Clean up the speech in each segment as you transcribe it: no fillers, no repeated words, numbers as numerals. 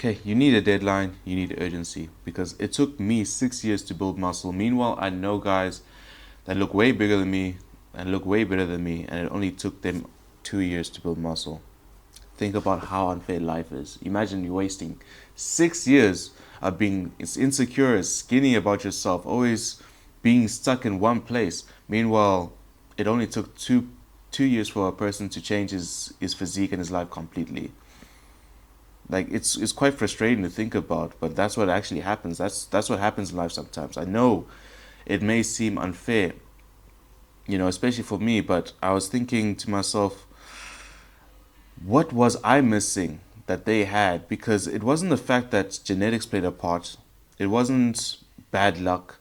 Okay, you need a deadline, you need urgency, because it took me 6 years to build muscle. Meanwhile, I know guys that look way bigger than me and look way better than me, and it only took them 2 years to build muscle. Think about how unfair life is. Imagine you wasting 6 years of being insecure, skinny about yourself, always being stuck in one place. Meanwhile, it only took two years for a person to change his physique and his life completely. Like it's quite frustrating to think about, but that's what actually happens. That's what happens in life sometimes. I know it may seem unfair, especially for me, but I was thinking to myself, what was I missing that they had? Because it wasn't the fact that genetics played a part. It wasn't bad luck.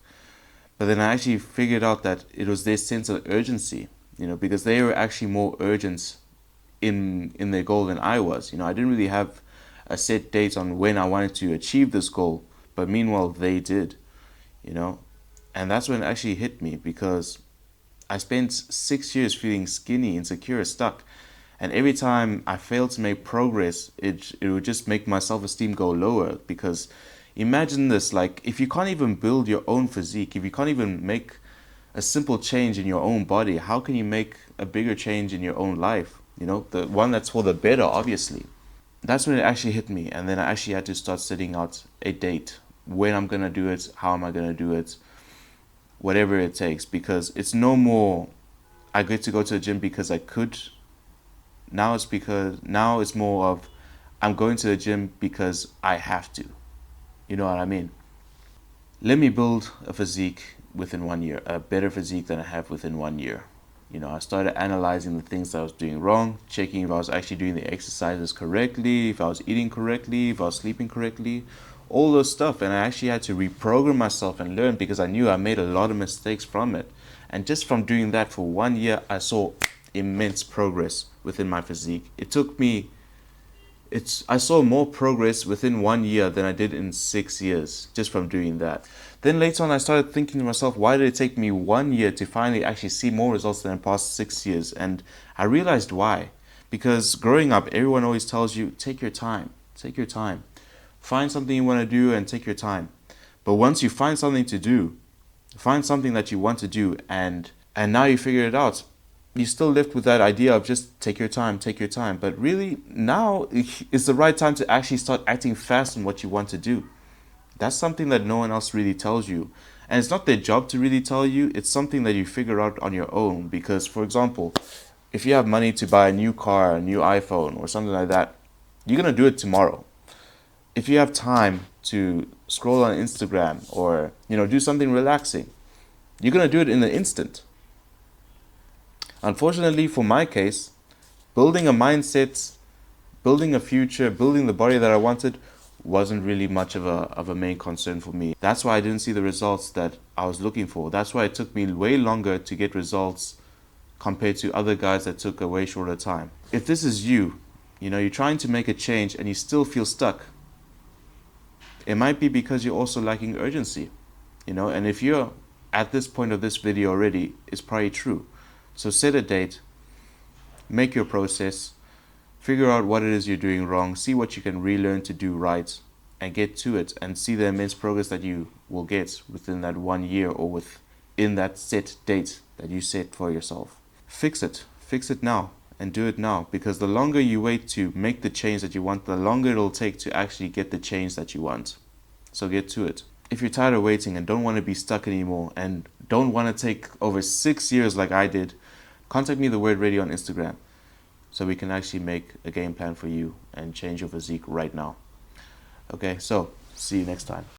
But then I actually figured out that it was their sense of urgency, because they were actually more urgent in their goal than I was. I didn't really have a set date on when I wanted to achieve this goal, but meanwhile they did, and that's when it actually hit me, because I spent 6 years feeling skinny, insecure, stuck, and every time I failed to make progress, it would just make my self-esteem go lower. Because imagine this, like, if you can't even build your own physique, if you can't even make a simple change in your own body, how can you make a bigger change in your own life? The one that's for the better, obviously. That's when it actually hit me, and then I actually had to start setting out a date. When I'm gonna do it, how am I gonna do it, whatever it takes, because it's no more I get to go to the gym because I could. Now it's more of I'm going to the gym because I have to. You know what I mean? Let me build a physique within 1 year, a better physique than I have within 1 year. I started analyzing the things that I was doing wrong, checking if I was actually doing the exercises correctly, if I was eating correctly, if I was sleeping correctly, all those stuff. And I actually had to reprogram myself and learn, because I knew I made a lot of mistakes from it. And just from doing that for 1 year, I saw immense progress within my physique. I saw more progress within 1 year than I did in 6 years just from doing that. Then later on, I started thinking to myself, why did it take me 1 year to finally actually see more results than the past 6 years? And I realized why. Because growing up, everyone always tells you, take your time, take your time. Find something you want to do and take your time. But once you find something to do, find something that you want to do, and now you figure it out, you still left with that idea of just take your time, take your time. But really, now is the right time to actually start acting fast on what you want to do. That's something that no one else really tells you. And it's not their job to really tell you. It's something that you figure out on your own. Because, for example, if you have money to buy a new car, a new iPhone, or something like that, you're going to do it tomorrow. If you have time to scroll on Instagram or, do something relaxing, you're going to do it in an instant. Unfortunately, for my case, building a mindset, building a future, building the body that I wanted wasn't really much of a main concern for me. That's why I didn't see the results that I was looking for. That's why it took me way longer to get results compared to other guys that took a way shorter time. If this is you, you're trying to make a change and you still feel stuck, it might be because you're also lacking urgency, and if you're at this point of this video already, it's probably true. So set a date, make your process, figure out what it is you're doing wrong, see what you can relearn to do right, and get to it, and see the immense progress that you will get within that 1 year, or within that set date that you set for yourself. Fix it now, and do it now, because the longer you wait to make the change that you want, the longer it'll take to actually get the change that you want. So get to it. If you're tired of waiting and don't want to be stuck anymore, and don't want to take over 6 years like I did, contact me, The Word Radio, on Instagram, so we can actually make a game plan for you and change your physique right now. Okay, so see you next time.